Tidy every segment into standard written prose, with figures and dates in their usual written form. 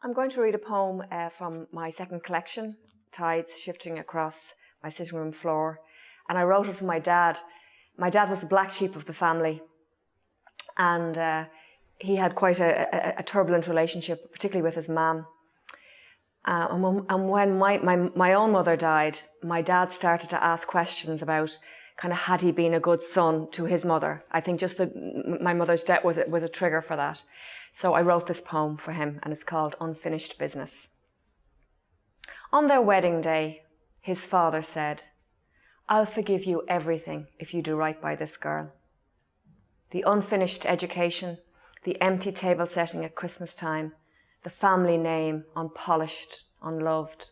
I'm going to read a poem from my second collection, Tides Shifting Across My Sitting Room Floor. And I wrote it for my dad. My dad was the black sheep of the family. And he had quite a turbulent relationship, particularly with his mum. And when my own mother died, my dad started to ask questions about kind of had he been a good son to his mother. I think just my mother's death was a trigger for that. So I wrote this poem for him, and it's called Unfinished Business. On their wedding day, his father said, "I'll forgive you everything if you do right by this girl." The unfinished education, the empty table setting at Christmas time, the family name, unpolished, unloved.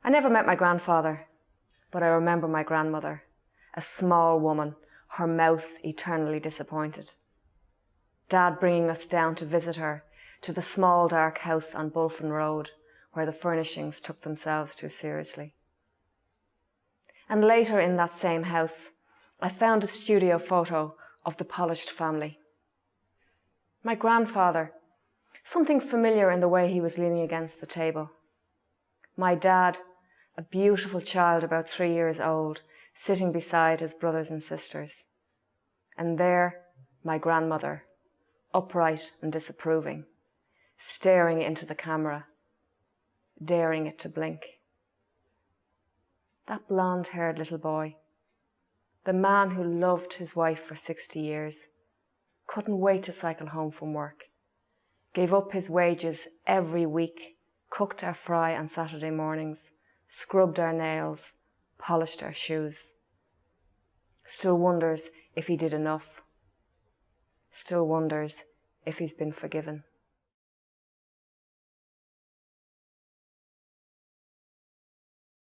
I never met my grandfather, but I remember my grandmother, a small woman, her mouth eternally disappointed. Dad bringing us down to visit her, to the small dark house on Bulfin Road, where the furnishings took themselves too seriously. And later in that same house, I found a studio photo of the polished family. My grandfather, something familiar in the way he was leaning against the table. My dad, a beautiful child about 3 years old, sitting beside his brothers and sisters. And there, my grandmother, upright and disapproving, staring into the camera, daring it to blink. That blonde-haired little boy, the man who loved his wife for 60 years, couldn't wait to cycle home from work, gave up his wages every week, cooked our fry on Saturday mornings, scrubbed our nails, polished our shoes. Still wonders if he did enough. Still wonders if he's been forgiven.